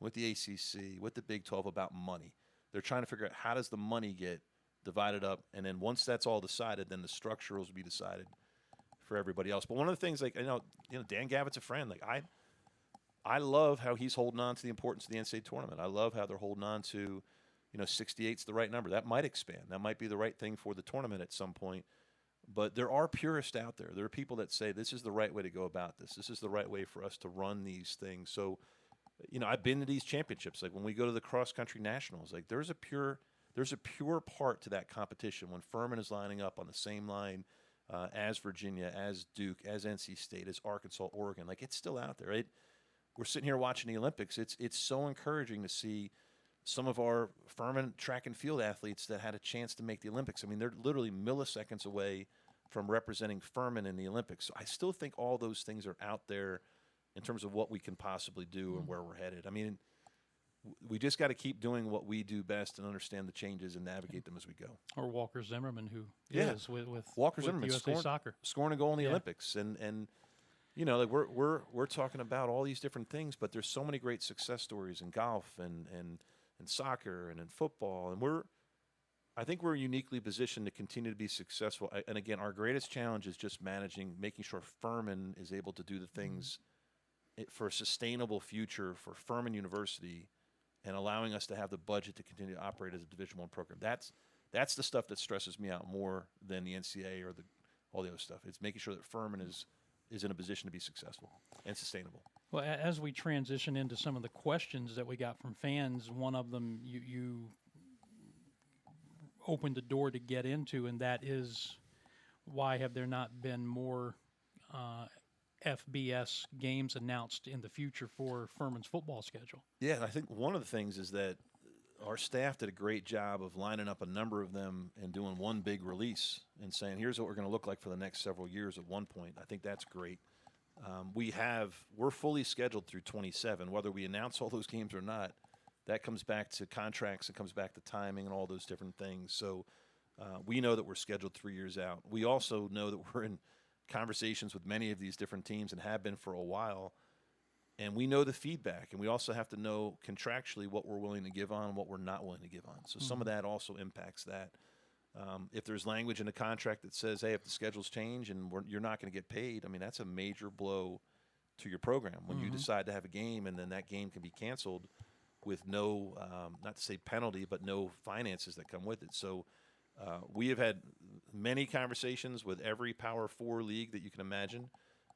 with the ACC, with the Big 12 about money. They're trying to figure out how does the money get divided up, and then once that's all decided, then the structurals will be decided for everybody else. But one of the things, like you know, Dan Gavitt's a friend. Like I love how he's holding on to the importance of the NCAA tournament. I love how they're holding on to, 68's the right number. That might expand. That might be the right thing for the tournament at some point. But there are purists out there. There are people that say this is the right way to go about this. This is the right way for us to run these things. So, I've been to these championships. Like when we go to the cross-country nationals, like there's a pure part to that competition when Furman is lining up on the same line as Virginia, as Duke, as NC State, as Arkansas, Oregon. Like it's still out there, right? We're sitting here watching the Olympics. It's so encouraging to see some of our Furman track and field athletes that had a chance to make the Olympics. I mean, they're literally milliseconds away from representing Furman in the Olympics. So I still think all those things are out there in terms of what we can possibly do and where we're headed. I mean, we just got to keep doing what we do best and understand the changes and navigate them as we go. Or Walker Zimmerman, who is with Walker Zimmerman USA Soccer. scoring a goal in the Olympics. And like we're talking about all these different things, but there's so many great success stories in golf and soccer and in football. And I think we're uniquely positioned to continue to be successful. And again, our greatest challenge is just making sure Furman is able to do the things for a sustainable future for Furman University and allowing us to have the budget to continue to operate as a Division I program. That's the stuff that stresses me out more than the NCAA or all the other stuff. It's making sure that Furman is in a position to be successful and sustainable. Well, as we transition into some of the questions that we got from fans, one of them you opened the door to get into, and that is why have there not been more FBS games announced in the future for Furman's football schedule? Yeah, and I think one of the things is that our staff did a great job of lining up a number of them and doing one big release and saying, here's what we're going to look like for the next several years at one point. I think that's great. We're fully scheduled through 27. Whether we announce all those games or not, that comes back to contracts, it comes back to timing and all those different things. So we know that we're scheduled 3 years out. We also know that we're in conversations with many of these different teams and have been for a while. And we know the feedback, and we also have to know contractually what we're willing to give on and what we're not willing to give on. So some of that also impacts that. If there's language in the contract that says, hey, if the schedules change and you're not going to get paid, I mean, that's a major blow to your program when you decide to have a game and then that game can be canceled with no, not to say penalty, but no finances that come with it. So we have had many conversations with every Power 4 league that you can imagine.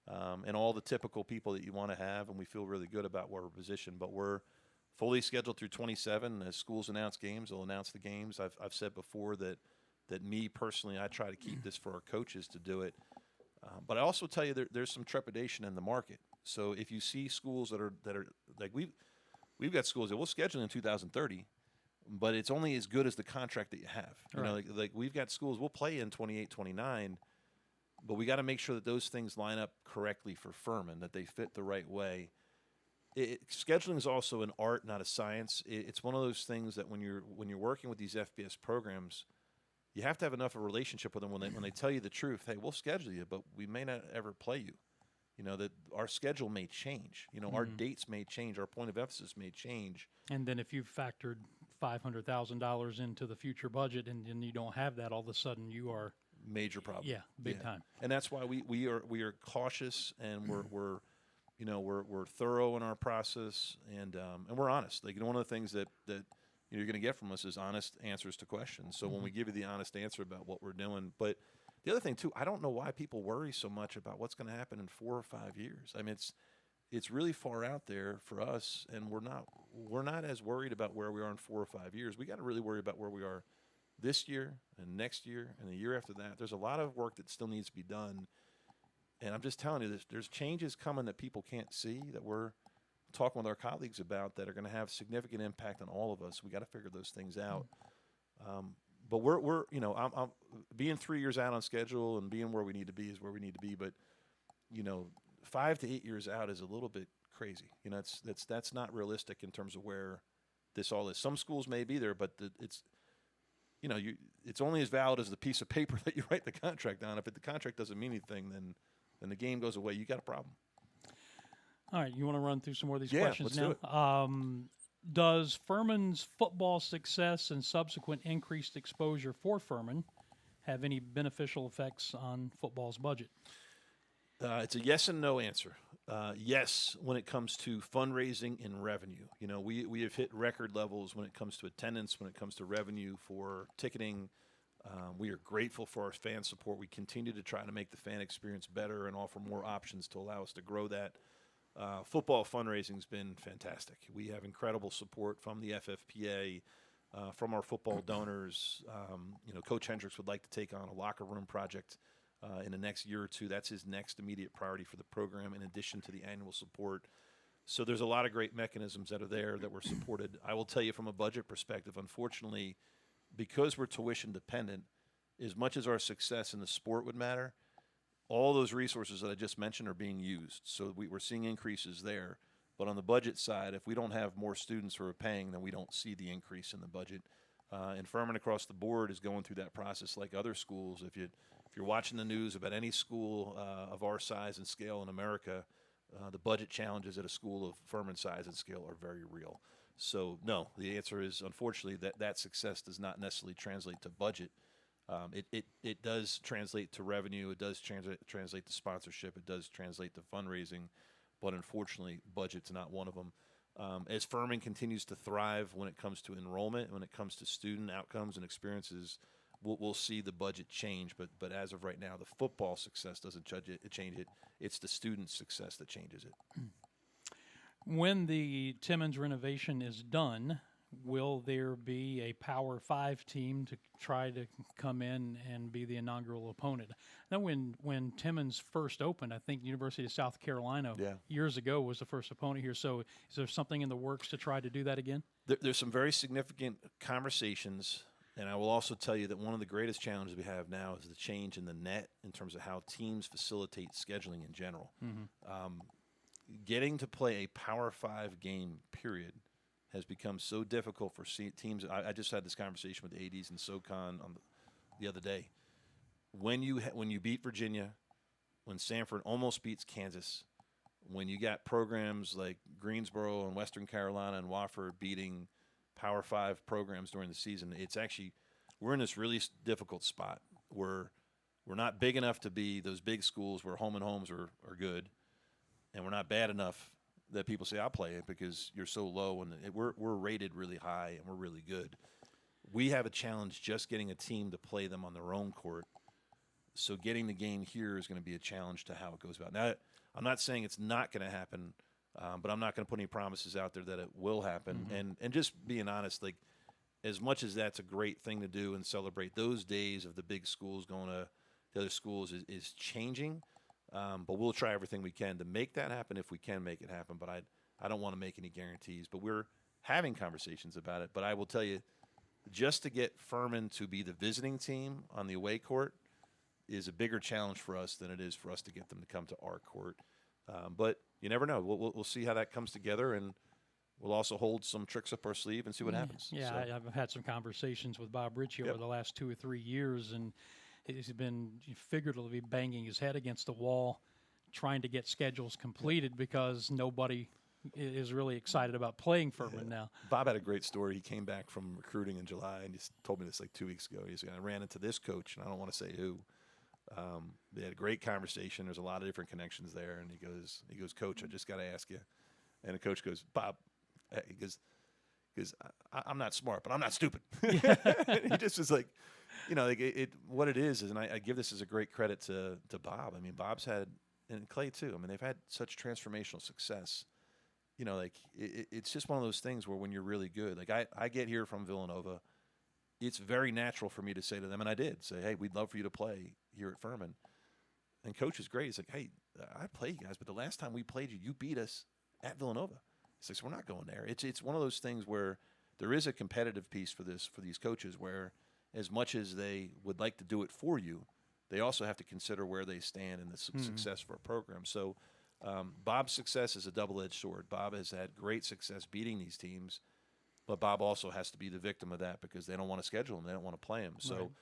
and all the typical people that you want to have, and we feel really good about where we're positioned. But we're fully scheduled through 27. As schools announce games, they'll announce the games. I've said before that me personally, I try to keep this for our coaches to do it. But I also tell you there's some trepidation in the market. So if you see schools that are like we've got schools that we'll schedule in 2030, but it's only as good as the contract that you have. You know, like we've got schools we'll play in 28, 29, but we got to make sure that those things line up correctly for Furman, that they fit the right way. Scheduling is also an art, not a science. It's one of those things that when you're working with these FBS programs, you have to have enough of a relationship with them when they tell you the truth. Hey, we'll schedule you, but we may not ever play you. You know, that our schedule may change. You know, our dates may change. Our point of emphasis may change. And then if you've factored $500,000 into the future budget and you don't have that, all of a sudden you are major problem. Yeah, big time. And that's why we are cautious, and we're thorough in our process, and we're honest. Like, one of the things that you're going to get from us is honest answers to questions. So when we give you the honest answer about what we're doing, but the other thing too, I don't know why people worry so much about what's going to happen in 4 or 5 years. I mean, it's really far out there for us, and we're not as worried about where we are in 4 or 5 years. We got to really worry about where we are this year and next year and the year after that. There's a lot of work that still needs to be done, and I'm just telling you, there's changes coming that people can't see, that we're talking with our colleagues about, that are going to have significant impact on all of us. We got to figure those things out. But we're I'm being 3 years out on schedule and being where we need to be is where we need to be. But 5 to 8 years out is a little bit crazy. You know, that's not realistic in terms of where this all is. Some schools may be there, but it's only as valid as the piece of paper that you write the contract on. If the contract doesn't mean anything, then the game goes away. You got a problem. All right, you want to run through some more of these Yeah, questions let's now? do it. Does Furman's football success and subsequent increased exposure for Furman have any beneficial effects on football's budget? It's a yes and no answer. Yes, when it comes to fundraising and revenue. You know, we have hit record levels when it comes to attendance, when it comes to revenue for ticketing. We are grateful for our fan support. We continue to try to make the fan experience better and offer more options to allow us to grow that. Football fundraising has been fantastic. We have incredible support from the FFPA, from our football donors. Coach Hendricks would like to take on a locker room project in the next year or two. That's his next immediate priority for the program, in addition to the annual support. So there's a lot of great mechanisms that are there that we're supported. I will tell you, from a budget perspective, unfortunately, because we're tuition dependent, as much as our success in the sport would matter, all those resources that I just mentioned are being used. So we're seeing increases there. But on the budget side, if we don't have more students who are paying, then we don't see the increase in the budget. And Furman across the board is going through that process like other schools. If you're watching the news about any school of our size and scale in America, the budget challenges at a school of Furman size and scale are very real. So no, the answer is, unfortunately, that success does not necessarily translate to budget. It does translate to revenue. It does translate to sponsorship. It does translate to fundraising. But unfortunately, budget's not one of them. As Furman continues to thrive when it comes to enrollment, when it comes to student outcomes and experiences, we'll see the budget change. But as of right now, the football success doesn't change it. It's the student success that changes it. When the Timmons renovation is done, will there be a Power 5 team to try to come in and be the inaugural opponent? Now, when Timmons first opened, I think University of South Carolina years ago was the first opponent here. So is there something in the works to try to do that again? There's some very significant conversations, and I will also tell you that one of the greatest challenges we have now is the change in the net in terms of how teams facilitate scheduling in general. Getting to play a Power 5 game, period, has become so difficult for teams. I just had this conversation with the ADs in SoCon the other day. When you beat Virginia, when Sanford almost beats Kansas, when you got programs like Greensboro and Western Carolina and Wofford beating Power 5 programs during the season, it's actually, we're in this really difficult spot where we're not big enough to be those big schools where home and homes are good, and we're not bad enough that people say, I'll play it because you're so low, and we're rated really high and we're really good. We have a challenge just getting a team to play them on their own court So getting the game here is going to be a challenge to how it goes about. Now, I'm not saying it's not going to happen, but I'm not going to put any promises out there that it will happen. And just being honest, like as much as that's a great thing to do and celebrate, those days of the big schools going to the other schools is changing. But we'll try everything we can to make that happen if we can make it happen. But I don't want to make any guarantees. But we're having conversations about it. But I will tell you, just to get Furman to be the visiting team on the away court is a bigger challenge for us than it is for us to get them to come to our court. But you never know. We'll see how that comes together, and we'll also hold some tricks up our sleeve and see what happens. Yeah, So, I've had some conversations with Bob Ritchie over the last 2 or 3 years, and he's been figuratively banging his head against the wall trying to get schedules completed because nobody is really excited about playing Furman now. Bob had a great story. He came back from recruiting in July, and he told me this like 2 weeks ago. He said, I ran into this coach, and I don't want to say who. They had a great conversation. There's a lot of different connections there. And he goes, Coach, I just got to ask you. And the coach goes, Bob, he goes, I'm not smart, but I'm not stupid. He just was like, like what it is, and I give this as a great credit to Bob. I mean, Bob's had, and Clay too. I mean, they've had such transformational success. It's just one of those things where when you're really good, like I get here from Villanova, it's very natural for me to say to them, and I did say, hey, we'd love for you to play here at Furman. And coach is great. He's like, hey, I play you guys, but the last time we played you, you beat us at Villanova. He's like, so we're not going there. It's one of those things where there is a competitive piece for these coaches where as much as they would like to do it for you, they also have to consider where they stand in the success for a program. So Bob's success is a double-edged sword. Bob has had great success beating these teams, but Bob also has to be the victim of that because they don't want to schedule him. They don't want to play him. So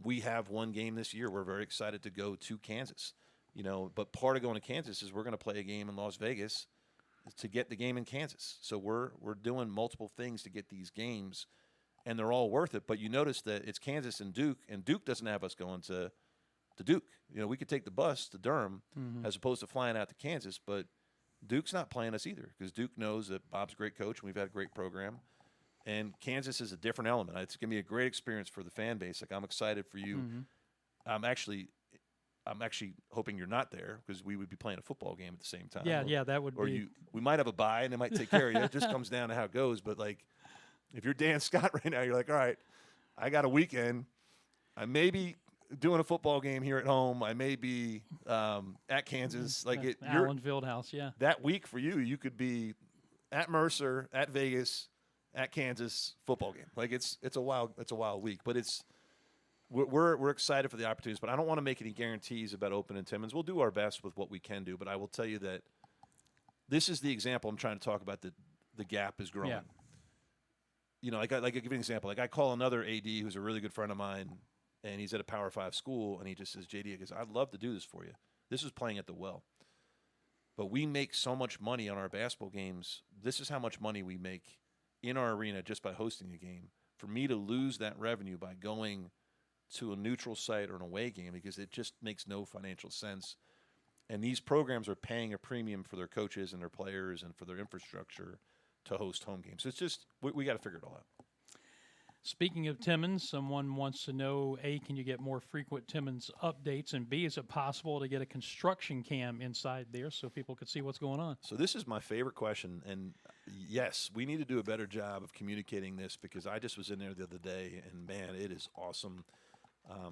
we have one game this year. We're very excited to go to Kansas. But part of going to Kansas is we're going to play a game in Las Vegas to get the game in Kansas. So we're doing multiple things to get these games, and they're all worth it. But you notice that it's Kansas and Duke doesn't have us going to Duke. We could take the bus to Durham as opposed to flying out to Kansas, but Duke's not playing us either because Duke knows that Bob's a great coach and we've had a great program. And Kansas is a different element. It's going to be a great experience for the fan base. Like I'm excited for you. I'm actually hoping you're not there because we would be playing a football game at the same time. Yeah, that would be. We might have a bye and they might take care of you. It just comes down to how it goes. But like, if you're Dan Scott right now, you're like, all right, I got a weekend. I may be doing a football game here at home. I may be at Kansas. Like Allen Fieldhouse, yeah. That week for you could be at Mercer, at Vegas, at Kansas football game. Like it's a wild week, but we're excited for the opportunities. But I don't want to make any guarantees about Open and Timmons. We'll do our best with what we can do, but I will tell you that this is the example I'm trying to talk about. That the gap is growing. Yeah. Like I'll give you an example. Like I call another AD who's a really good friend of mine, and he's at a Power 5 school, and he just says, JD, because I'd love to do this for you. This is playing at the Well. But we make so much money on our basketball games. This is how much money we make in our arena just by hosting a game. For me to lose that revenue by going to a neutral site or an away game, because it just makes no financial sense. And these programs are paying a premium for their coaches and their players and for their infrastructure to host home games. So it's just, we got to figure it all out. Speaking of Timmons, someone wants to know, A, can you get more frequent Timmons updates? And B, is it possible to get a construction cam inside there so people could see what's going on? So this is my favorite question. And yes, we need to do a better job of communicating this because I just was in there the other day and man, it is awesome.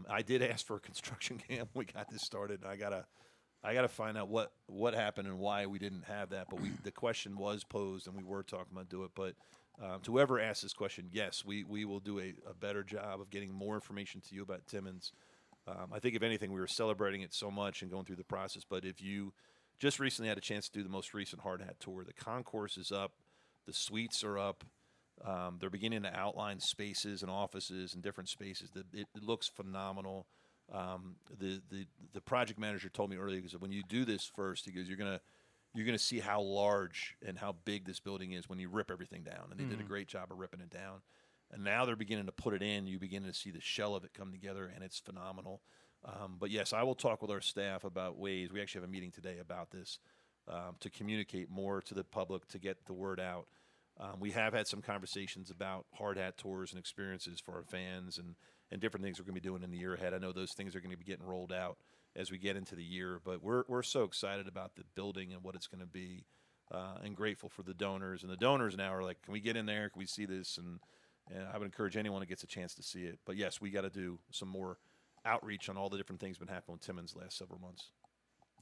I did ask for a construction cam. We got this started. I gotta find out what happened and why we didn't have that. But the question was posed and we were talking about do it. But to whoever asked this question, yes, we will do a better job of getting more information to you about Timmons. I think if anything, we were celebrating it so much and going through the process. But if you just recently had a chance to do the most recent hard hat tour, the concourse is up, the suites are up. They're beginning to outline spaces and offices and different spaces. It looks phenomenal. The project manager told me earlier, because when you do this first, he goes, you're gonna see how large and how big this building is when you rip everything down. And they did a great job of ripping it down. And now they're beginning to put it in. You begin to see the shell of it come together, and it's phenomenal. But yes, I will talk with our staff about ways. We actually have a meeting today about this to communicate more to the public, to get the word out. We have had some conversations about hard hat tours and experiences for our fans, and different things we're going to be doing in the year ahead. I know those things are going to be getting rolled out as we get into the year, but we're so excited about the building and what it's going to be, and grateful for the donors. And the donors now are like, can we get in there? Can we see this? And I would encourage anyone who gets a chance to see it. But yes, we got to do some more outreach on all the different things been happening with Timmons the last several months.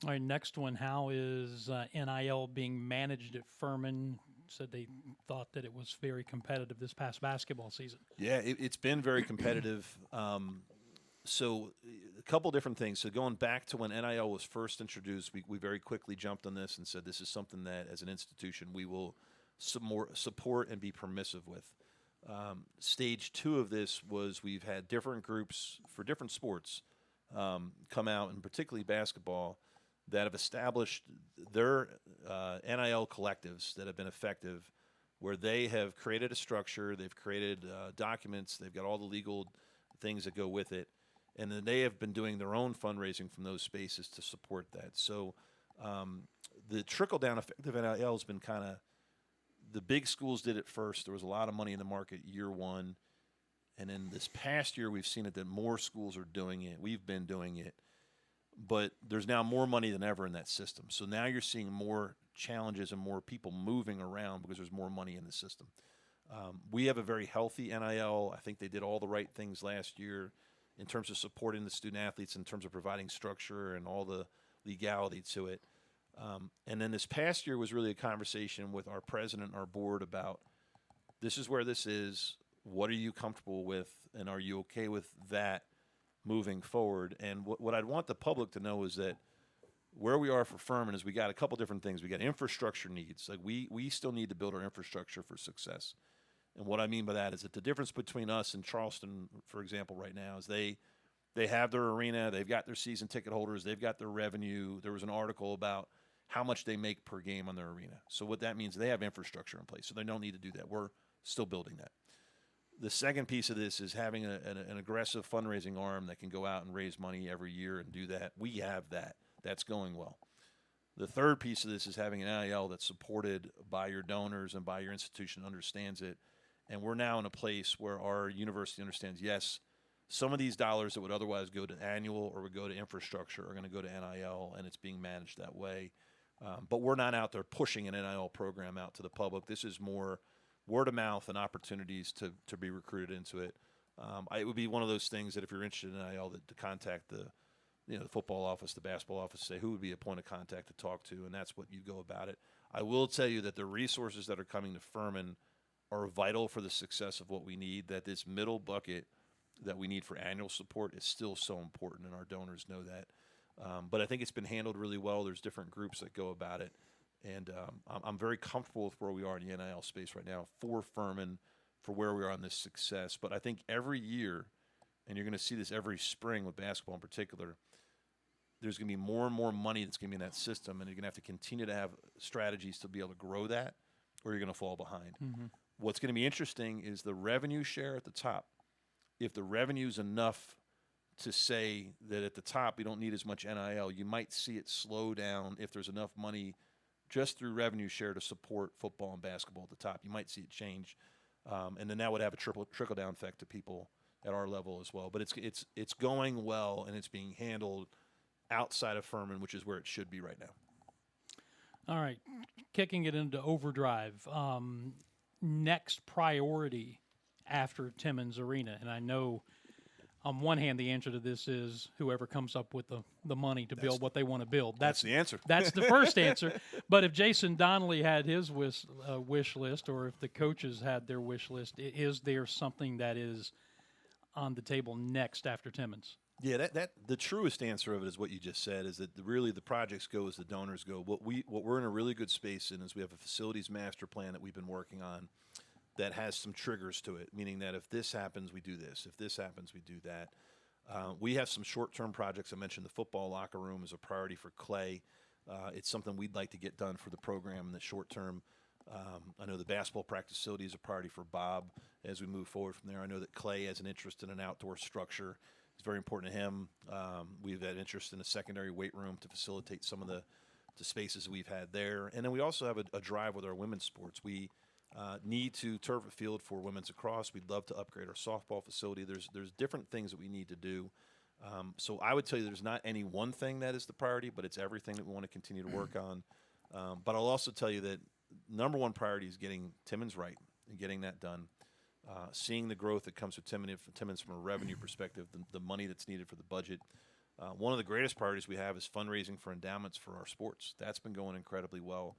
All right, next one. How is NIL being managed at Furman? Said they thought that it was very competitive this past basketball season. Yeah, it's been very competitive. So a couple different things. So going back to when NIL was first introduced, we very quickly jumped on this and said this is something that as an institution we will support and be permissive with. Stage 2 of this was we've had different groups for different sports come out, and particularly basketball, that have established their NIL collectives that have been effective, where they have created a structure, they've created documents, they've got all the legal things that go with it, and then they have been doing their own fundraising from those spaces to support that. So the trickle-down effect of NIL has been kind of, the big schools did it first. There was a lot of money in the market year one, and then this past year we've seen it that more schools are doing it. We've been doing it. But there's now more money than ever in that system. So now you're seeing more challenges and more people moving around because there's more money in the system. We have a very healthy NIL. I think they did all the right things last year in terms of supporting the student athletes, in terms of providing structure and all the legality to it. And then this past year was really a conversation with our president and our board about, this is where this is, what are you comfortable with, and are you okay with that moving forward? And what I'd want the public to know is that where we are for Furman is we got a couple different things. We got infrastructure needs. Like we still need to build our infrastructure for success. And what I mean by that is that the difference between us and Charleston, for example, right now is they have their arena, they've got their season ticket holders, they've got their revenue. There was an article about how much they make per game on their arena. So what that means, they have infrastructure in place, so they don't need to do that. We're still building that. The second piece of this is having an aggressive fundraising arm that can go out and raise money every year and do that. We have that. That's going well. The third piece of this is having an NIL that's supported by your donors and by your institution, understands it. And we're now in a place where our university understands, yes, some of these dollars that would otherwise go to annual or would go to infrastructure are going to go to NIL, and it's being managed that way. But we're not out there pushing an NIL program out to the public. This is more word of mouth and opportunities to be recruited into it. It would be one of those things that if you're interested in NIL, to contact the football office, the basketball office, say who would be a point of contact to talk to, and that's what you go about it. I will tell you that the resources that are coming to Furman are vital for the success of what we need, that this middle bucket that we need for annual support is still so important, and our donors know that. But I think it's been handled really well. There's different groups that go about it. And I'm very comfortable with where we are in the NIL space right now for Furman, for where we are on this success. But I think every year, and you're going to see this every spring with basketball in particular, there's going to be more and more money that's going to be in that system, and you're going to have to continue to have strategies to be able to grow that, or you're going to fall behind. Mm-hmm. What's going to be interesting is the revenue share at the top. If the revenue is enough to say that at the top you don't need as much NIL, you might see it slow down if there's enough money just through revenue share to support football and basketball at the top. You might see it change, and then that would have a trickle-down effect to people at our level as well. But it's going well, and it's being handled outside of Furman, which is where it should be right now. All right, kicking it into overdrive. Next priority after Timmons Arena, and I know on one hand the answer to this is whoever comes up with the money to build what they want to build. That's the answer. That's the first answer. But if Jason Donnelly had his wish list, or if the coaches had their wish list, is there something that is on the table next after Timmons? Yeah, that the truest answer of it is what you just said, is that really the projects go as the donors go. What we're in a really good space in is we have a facilities master plan that we've been working on that has some triggers to it, meaning that if this happens, we do this. If this happens, we do that. We have some short-term projects. I mentioned the football locker room is a priority for Clay. It's something we'd like to get done for the program in the short term. I know the basketball practice facility is a priority for Bob as we move forward from there. I know that Clay has an interest in an outdoor structure. It's very important to him. We've had interest in a secondary weight room to facilitate some of the spaces we've had there. And then we also have a drive with our women's sports. need to turf a field for women's lacrosse. We'd love to upgrade our softball facility. There's different things that we need to do. So I would tell you there's not any one thing that is the priority, but it's everything that we want to continue to work on. But I'll also tell you that number one priority is getting Timmons right and getting that done. Seeing the growth that comes with Timmons from a revenue perspective, the money that's needed for the budget. One of the greatest priorities we have is fundraising for endowments for our sports. That's been going incredibly well.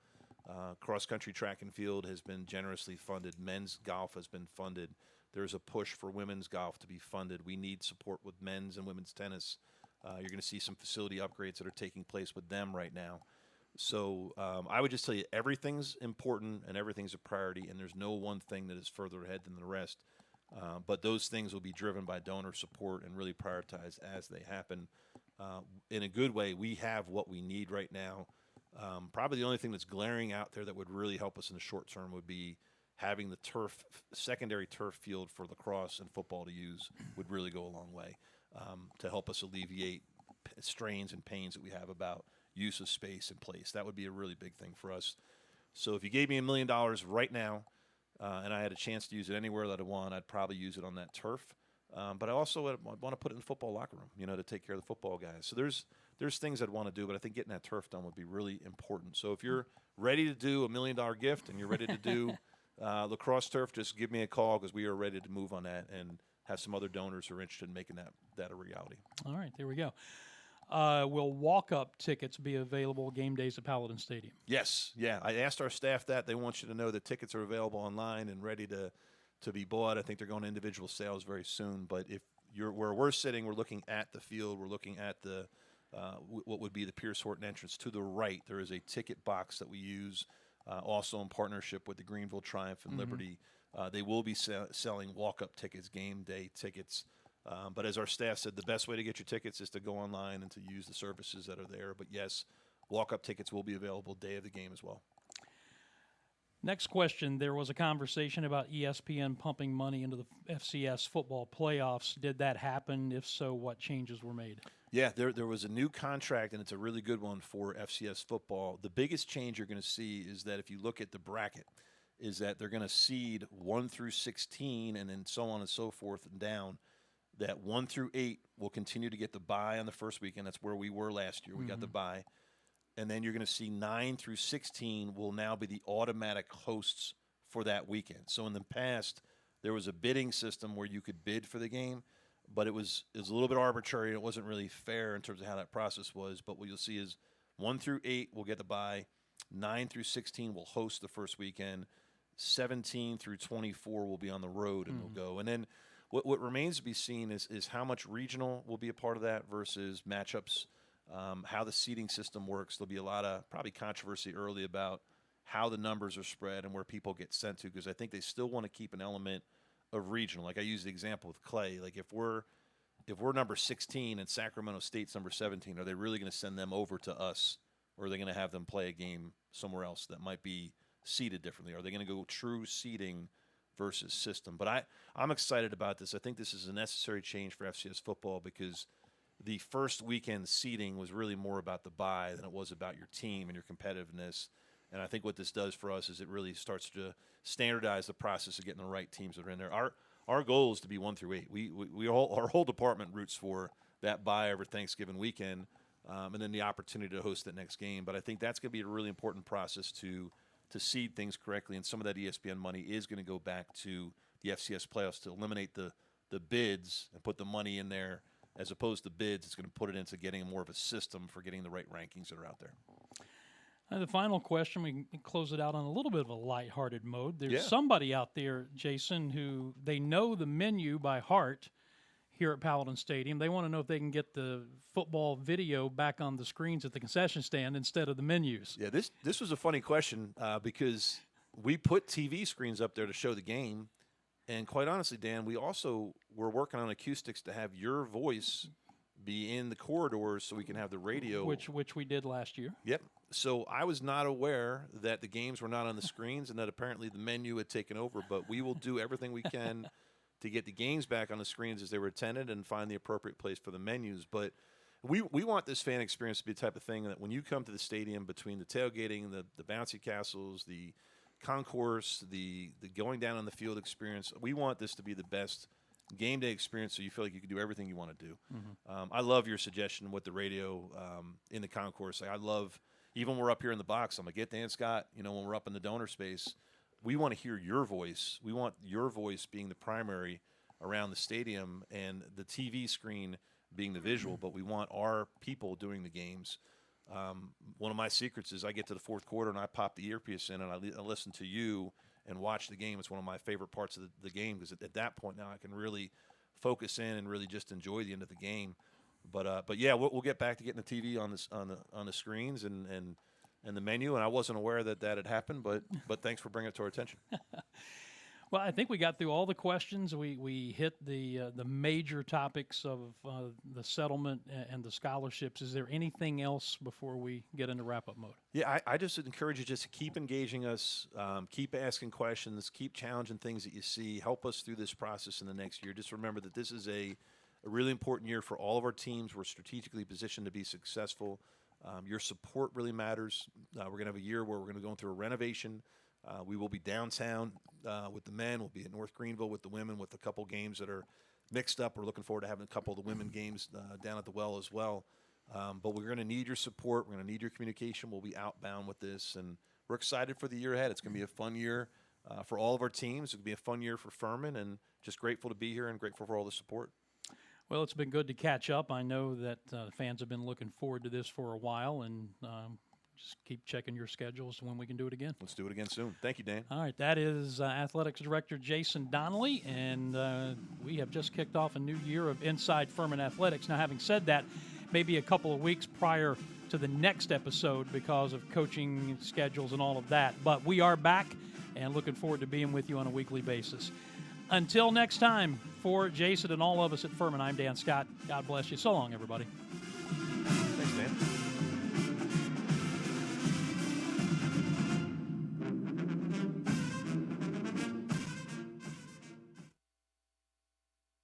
Cross-country track and field has been generously funded. Men's golf has been funded. There's a push for women's golf to be funded. We need support with men's and women's tennis. You're going to see some facility upgrades that are taking place with them right now. So I would just tell you everything's important and everything's a priority, and there's no one thing that is further ahead than the rest. But those things will be driven by donor support and really prioritized as they happen. In a good way, we have what we need right now. Probably the only thing that's glaring out there that would really help us in the short term would be having the secondary turf field for lacrosse and football to use would really go a long way to help us alleviate strains and pains that we have about use of space and place. That would be a really big thing for us. So if you gave me $1 million right now and I had a chance to use it anywhere that I want, I'd probably use it on that turf. But I also want to put it in the football locker room, to take care of the football guys. So there's things I'd want to do, but I think getting that turf done would be really important. So if you're ready to do $1 million gift and you're ready to do lacrosse turf, just give me a call because we are ready to move on that and have some other donors who are interested in making that a reality. All right, there we go. Will walk-up tickets be available game days at Paladin Stadium? Yes, yeah. I asked our staff that. They want you to know that tickets are available online and ready to be bought. I think they're going to individual sales very soon. But if you're where we're sitting, we're looking at the field. We're looking at the what would be the Pierce Horton entrance. To the right, there is a ticket box that we use, also in partnership with the Greenville Triumph and Liberty. They will be selling walk-up tickets, game day tickets. But as our staff said, the best way to get your tickets is to go online and to use the services that are there. But yes, walk-up tickets will be available day of the game as well. Next question. There was a conversation about ESPN pumping money into the FCS football playoffs. Did that happen? If so, what changes were made? Yeah, there was a new contract, and it's a really good one for FCS football. The biggest change you're going to see is that if you look at the bracket, is that they're going to seed 1 through 16 and then so on and so forth and down. That 1 through 8 will continue to get the bye on the first weekend. That's where we were last year. We got the bye. And then you're going to see 9 through 16 will now be the automatic hosts for that weekend. So in the past, there was a bidding system where you could bid for the game, but it was a little bit arbitrary. And it wasn't really fair in terms of how that process was. But what you'll see is 1 through 8 will get the bye. 9 through 16 will host the first weekend. 17 through 24 will be on the road and will go. And then what remains to be seen is how much regional will be a part of that versus matchups, how the seeding system works. There'll be a lot of probably controversy early about how the numbers are spread and where people get sent to, because I think they still want to keep an element of regional. Like I used the example with Clay. Like if we're number 16 and Sacramento State's number 17, are they really going to send them over to us, or are they going to have them play a game somewhere else that might be seeded differently? Are they going to go true seeding versus system? But I'm excited about this. I think this is a necessary change for FCS football because the first weekend seeding was really more about the bye than it was about your team and your competitiveness. And I think what this does for us is it really starts to standardize the process of getting the right teams that are in there. Our goal is to be 1 through 8. Our whole department roots for that bye over Thanksgiving weekend, and then the opportunity to host that next game. But I think that's going to be a really important process to seed things correctly, and some of that ESPN money is going to go back to the FCS playoffs to eliminate the bids and put the money in there. As opposed to bids, it's going to put it into getting more of a system for getting the right rankings that are out there. And the final question, we can close it out on a little bit of a lighthearted mode. There's somebody out there, Jason, who they know the menu by heart here at Paladin Stadium. They want to know if they can get the football video back on the screens at the concession stand instead of the menus. Yeah, this was a funny question because we put TV screens up there to show the game. And quite honestly, Dan, we also were working on acoustics to have your voice be in the corridors so we can have the radio. Which we did last year. Yep. So I was not aware that the games were not on the screens and that apparently the menu had taken over. But we will do everything we can to get the games back on the screens as they were attended and find the appropriate place for the menus. But we want this fan experience to be the type of thing that when you come to the stadium, between the tailgating, the bouncy castles, the concourse, the going down on the field experience. We want this to be the best game day experience, so you feel like you can do everything you want to do. I love your suggestion with the radio in the concourse. Like, I love, even when we're up here in the box, I'm like, get Dan Scott, when we're up in the donor space, we want to hear your voice. We want your voice being the primary around the stadium and the TV screen being the visual, but we want our people doing the games. One of my secrets is I get to the fourth quarter and I pop the earpiece in and I listen to you and watch the game. It's one of my favorite parts of the game, because at that point now I can really focus in and really just enjoy the end of the game. But yeah, we'll get back to getting the TV on the screens and the menu. And I wasn't aware that had happened, but thanks for bringing it to our attention. Well, I think we got through all the questions. We hit the major topics of the settlement and the scholarships. Is there anything else before we get into wrap-up mode? Yeah, I just encourage you just to keep engaging us, keep asking questions, keep challenging things that you see. Help us through this process in the next year. Just remember that this is a really important year for all of our teams. We're strategically positioned to be successful. Your support really matters. We're going to have a year where we're going to go through a renovation. We will be downtown with the men. We'll be at North Greenville with the women, with a couple games that are mixed up. We're looking forward to having a couple of the women games down at the Well as well. But we're going to need your support. We're going to need your communication. We'll be outbound with this, and we're excited for the year ahead. It's going to be a fun year for all of our teams. It's going to be a fun year for Furman, and just grateful to be here and grateful for all the support. Well, it's been good to catch up. I know that fans have been looking forward to this for a while, and just keep checking your schedules when we can do it again. Let's do it again soon. Thank you, Dan. All right, that is Athletics Director Jason Donnelly, and we have just kicked off a new year of Inside Furman Athletics. Now, having said that, maybe a couple of weeks prior to the next episode because of coaching schedules and all of that. But we are back and looking forward to being with you on a weekly basis. Until next time, for Jason and all of us at Furman, I'm Dan Scott. God bless you. So long, everybody.